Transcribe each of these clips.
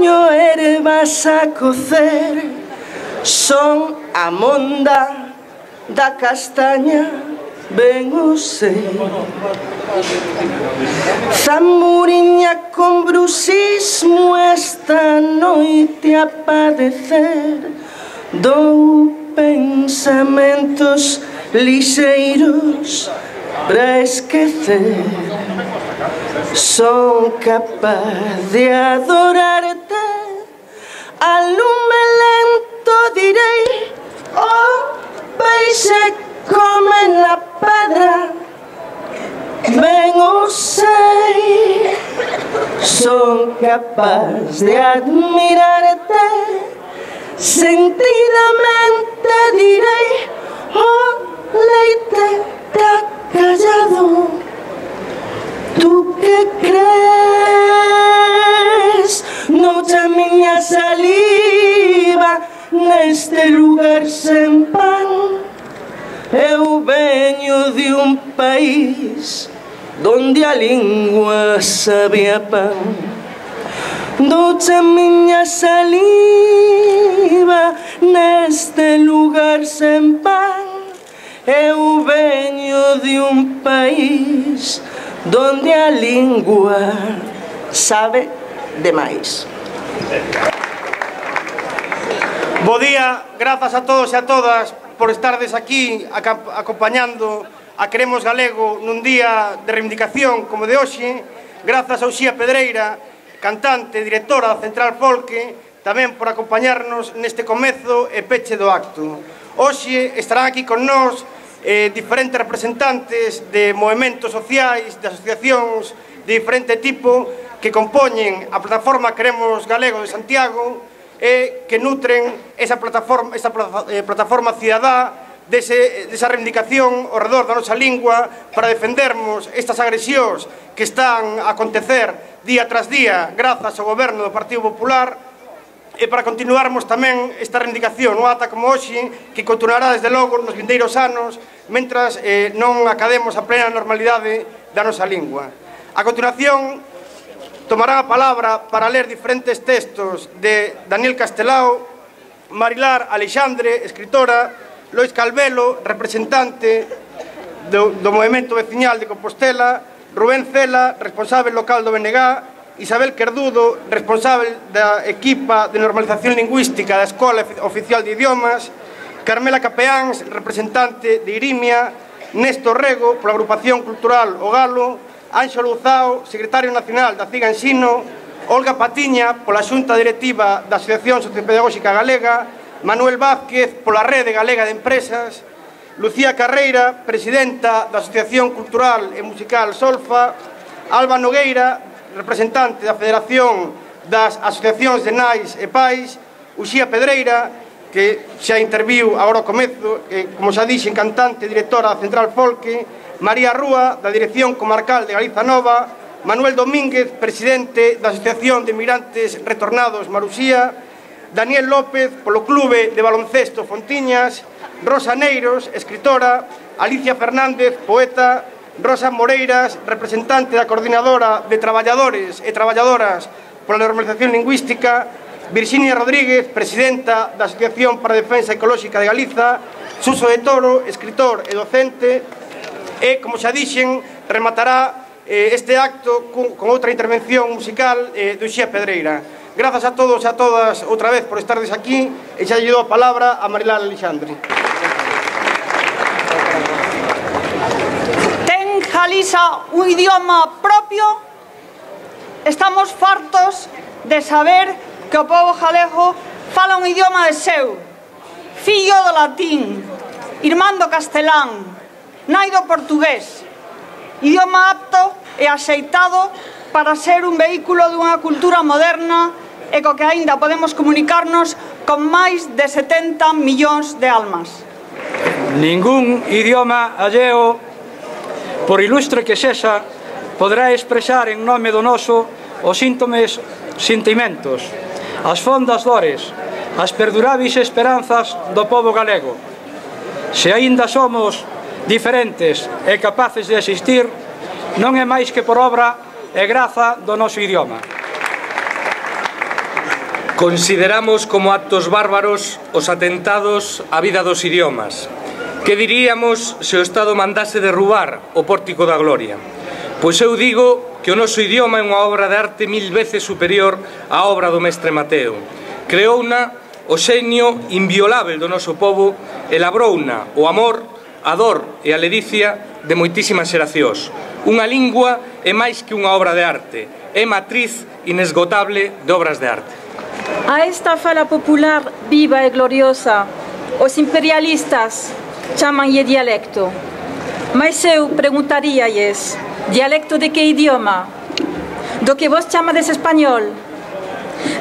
poño ervas a cocer, son a monda da castaña, ben o sei. Zamuriña con bruxismo esta noite a padecer, dou pensamentos lixeiros para esquecer. Son capaz de adorarte, a lume lento direi, oh peixe come na pedra, ben o sei. Son capaz de admirarte, sentidamente direi, oh leite tá callado. Tu que crees, nocha miña saliva neste lugar sen pan. Eu veño de un país donde a lingua sabe a pan. Nocha miña saliva neste lugar sen pan. Eu veño de un país donde a lingua sabe demais. Bo día, grazas a todos e a todas por estardes aquí acompañando a Queremos Galego nun día de reivindicación como de hoxe. Grazas a Uxía Pedreira, cantante, directora da Central Folque, tamén por acompañarnos neste comezo e peche do acto. Hoxe estarán aquí con nós diferentes representantes de movementos sociais, de asociacións de diferente tipo que compoñen a plataforma Queremos Galego de Santiago e que nutren esa plataforma cidadá desa reivindicación ao redor da nosa lingua para defendermos estas agresións que están a acontecer día tras día grazas ao goberno do Partido Popular, e para continuarmos tamén esta reivindicación no ata como hoxe, que continuará desde logo nos vindeiros anos mentras non academos a plena normalidade da nosa lingua. A continuación tomará a palabra para ler diferentes textos de Daniel Castelao, Marilar Alexandre, escritora, Lois Calvelo, representante do movemento veciñal de Compostela, Rubén Cela, responsable local do BNG, Isabel Querdudo, responsable da equipa de normalización lingüística da Escola Oficial de Idiomas, Carmela Capeáns, representante de Irimia, Néstor Rego, pola agrupación cultural O Galo, Anxo Luzao, secretario nacional da CIGA Ensino, Olga Patiña, pola xunta directiva da Asociación Sociopedagóxica Galega, Manuel Vázquez, pola Rede Galega de Empresas, Lucía Carreira, presidenta da Asociación Cultural e Musical Solfa, Alba Nogueira, representante da Federación das Asociacións de Nais e Pais, Uxía Pedreira, que xa interviu agora ao comezo, como xa dixen, cantante e directora da Central Folque, María Rúa, da Dirección Comarcal de Galiza Nova, Manuel Domínguez, presidente da Asociación de Migrantes Retornados Maruxía, Daniel López, polo Clube de Baloncesto Fontiñas, Rosa Neiros, escritora, Alicia Fernández, poeta, Rosa Moreiras, representante da Coordinadora de Traballadores e Traballadoras pola Normalización Lingüística, Virxinia Rodríguez, presidenta da Asociación para a Defensa Ecolóxica de Galiza, Suso de Toro, escritor e docente, e, como xa dixen, rematará este acto con outra intervención musical de Uxía Pedreira. Grazas a todos e a todas outra vez por estardes aquí e xa lle dou a palabra a Marilar Alexandre. Galiza un idioma propio, estamos fartos de saber que o pobo galego fala un idioma de seu, fillo do latín, irmán do castelán, nai do portugués, idioma apto e axeitado para ser un vehículo dunha cultura moderna e co que aínda podemos comunicarnos con máis de 70 millóns de almas. Ningún idioma alleo, por ilustre que sexa, poderá expresar en nome do noso os sentimentos, as fondas dores, as perduráveis esperanzas do pobo galego. Se aínda somos diferentes e capaces de existir, non é máis que por obra e graza do noso idioma. Consideramos como actos bárbaros os atentados á vida dos idiomas. Que diríamos se o Estado mandase derrubar o Pórtico da Gloria? Pois eu digo que o noso idioma é unha obra de arte 1000 veces superior á obra do mestre Mateo. Creouna o xenio inviolável do noso povo e labrouna o amor, a dor e a ledicia de moitísimas xeracións. Unha lingua é máis que unha obra de arte, é matriz inesgotable de obras de arte. A esta fala popular viva e gloriosa, os imperialistas chamanlle dialecto. Mas eu preguntaríalles, dialecto de que idioma? Do que vos chamades español?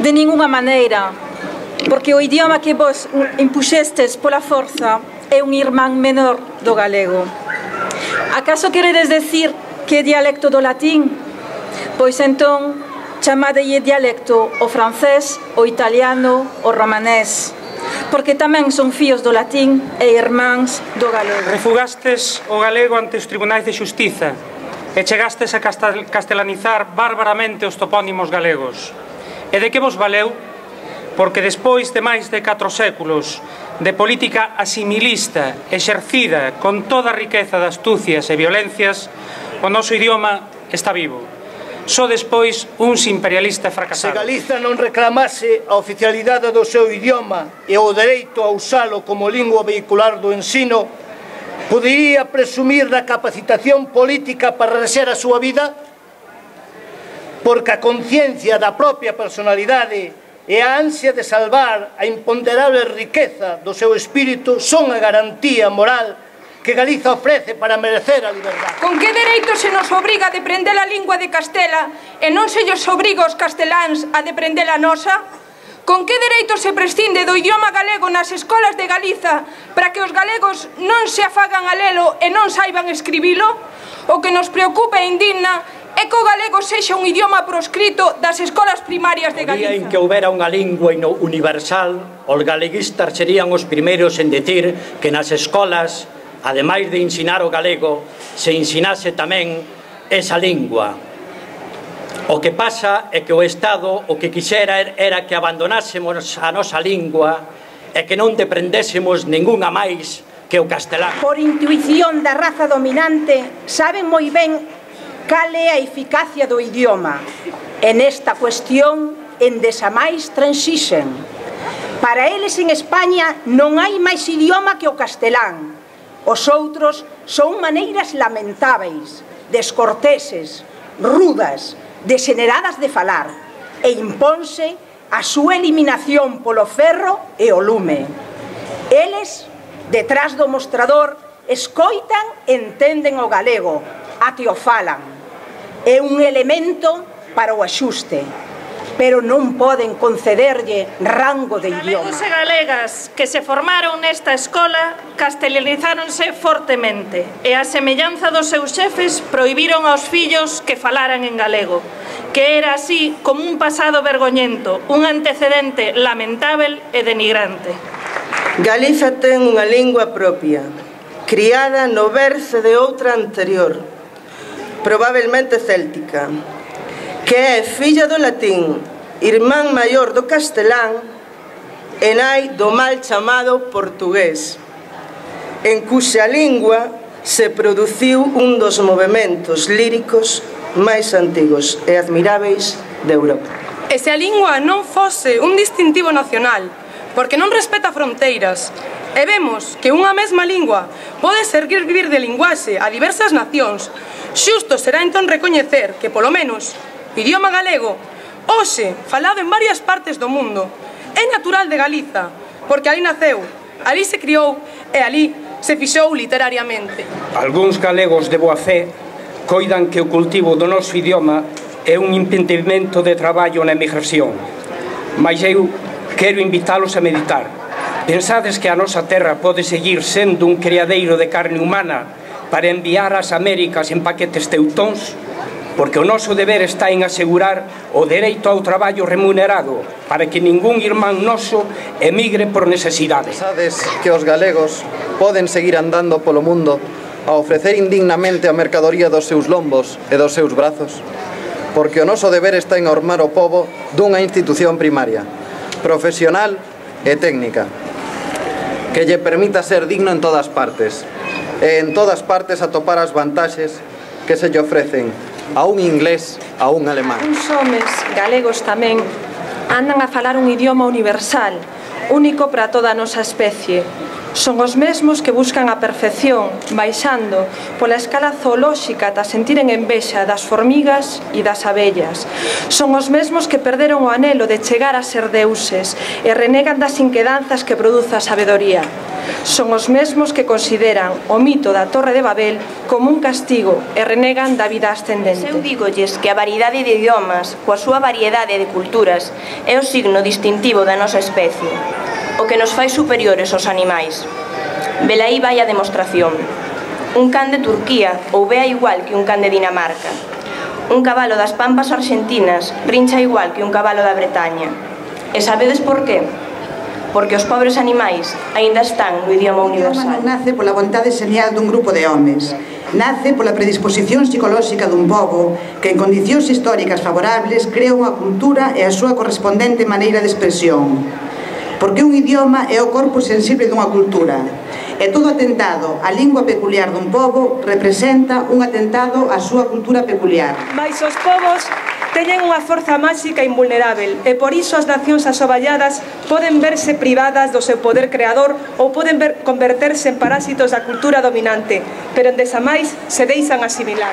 De ninguna maneira, porque o idioma que vos impuxestes pola forza é un irmán menor do galego. Acaso queredes decir que é dialecto do latín? Pois entón, chamadelle dialecto o francés, o italiano, o romanés, porque tamén son fíos do latín e irmáns do galego. Refugastes o galego ante os tribunais de xustiza e chegastes a castelanizar bárbaramente os topónimos galegos. E de que vos valeu? Porque despois de máis de 4 séculos de política asimilista exercida con toda a riqueza de astucias e violencias, o noso idioma está vivo. Só despois uns imperialistas fracasados. Se Galiza non reclamase a oficialidade do seu idioma e o dereito a usalo como lingua vehicular do ensino, podería presumir da capacitación política para rexer a súa vida? Porque a conciencia da propia personalidade e a ansia de salvar a imponderable riqueza do seu espírito son a garantía moral que Galiza ofrece para merecer a liberdade. Con que dereito se nos obriga a deprender a lingua de Castela e non se lles obriga aos casteláns a deprender a nosa? Con que dereito se prescinde do idioma galego nas escolas de Galiza para que os galegos non se afagan a lelo e non saiban escribilo? O que nos preocupa e indigna é que o galego sexa un idioma proscrito das escolas primarias de Galiza. O día en que houbera unha lingua universal, os galeguistas serían os primeiros en decir que nas escolas, ademais de ensinar o galego, se ensinase tamén esa lingua. O que pasa é que o Estado o que quixera era que abandonásemos a nosa lingua e que non deprendésemos ningunha máis que o castelán. Por intuición da raza dominante, saben moi ben cal é a eficacia do idioma. E nesta cuestión, endesamais transixen. Para eles en España non hai máis idioma que o castelán. Os outros son maneiras lamentáveis, descorteses, rudas, deseneradas de falar, e imponse a súa eliminación polo ferro e o lume. Eles, detrás do mostrador, escoitan e entenden o galego, até o falan. É un elemento para o axuste, pero non poden concederlle rango de idioma. Galegos e galegas que se formaron nesta escola castelanizáronse fortemente e a semellanza dos seus xefes prohibiron aos fillos que falaran en galego, que era así como un pasado vergoñento, un antecedente lamentável e denigrante. Galiza ten unha lingua propia, criada no berce de outra anterior, probablemente céltica, que é filla do latín, irmán maior do castelán e nai do mal chamado portugués, en cuxa lingua se produciu un dos movementos líricos máis antigos e admiráveis de Europa. E se a lingua non fose un distintivo nacional, porque non respeta fronteiras, e vemos que unha mesma lingua pode servir de linguaxe a diversas nacións, xusto será entón recoñecer que, polo menos, o idioma galego, hoxe falado en varias partes do mundo, é natural de Galiza, porque ali naceu, ali se criou e ali se fixou literariamente. Algúns galegos de boa fe coidan que o cultivo do noso idioma é un impedimento de traballo na emigración, mas eu quero invitalos a meditar. Pensades que a nosa terra pode seguir sendo un criadeiro de carne humana para enviar ás Américas en paquetes teutóns? Porque o noso deber está en asegurar o dereito ao traballo remunerado para que ningún irmán noso emigre por necesidade. Pensades que os galegos poden seguir andando polo mundo a ofrecer indignamente a mercadoría dos seus lombos e dos seus brazos? Porque o noso deber está en armar o pobo dunha institución primaria, profesional e técnica, que lle permita ser digno en todas partes, e en todas partes atopar as vantaxes que se lle ofrecen a un inglés, a un alemán. Uns homes galegos tamén andan a falar un idioma universal, único para toda a nosa especie. Son os mesmos que buscan a perfección, baixando pola escala zoolóxica ata sentiren envexa das formigas e das abellas. Son os mesmos que perderon o anelo de chegar a ser deuses e renegan das inquedanzas que produce a sabedoría. Son os mesmos que consideran o mito da Torre de Babel como un castigo e renegan da vida ascendente. Eu dígolles que a variedade de idiomas, coa súa variedade de culturas, é o signo distintivo da nosa especie, o que nos fai superiores aos animais. Velaí vai a demostración. Un can de Turquía ou vea igual que un can de Dinamarca. Un cabalo das pampas argentinas rincha igual que un cabalo da Bretaña. E sabedes por qué? Porque os pobres animais aínda están no idioma universal. O idioma non nace pola vontade señal dun grupo de homes. Nace pola predisposición psicolóxica dun pobo que en condicións históricas favorables crea unha cultura e a súa correspondente maneira de expresión. Porque un idioma é o corpo sensible dunha cultura, e todo atentado á lingua peculiar dun pobo representa un atentado á súa cultura peculiar. Mais os povos teñen unha forza máxica invulnerável e por iso as nacións asoballadas poden verse privadas do seu poder creador ou poden converterse en parásitos da cultura dominante, pero endesamais se deixan asimilar.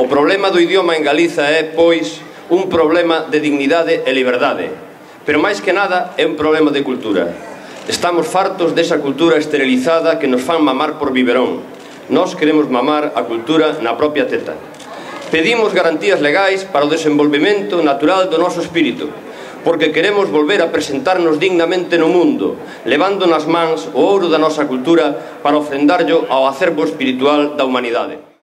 O problema do idioma en Galiza é, pois, un problema de dignidade e liberdade, pero máis que nada é un problema de cultura. Estamos fartos desa cultura esterilizada que nos fan mamar por biberón. Nós queremos mamar a cultura na propia teta. Pedimos garantías legais para o desenvolvemento natural do noso espírito, porque queremos volver a presentarnos dignamente no mundo, levando nas mans o ouro da nosa cultura para ofrendarllo ao acervo espiritual da humanidade.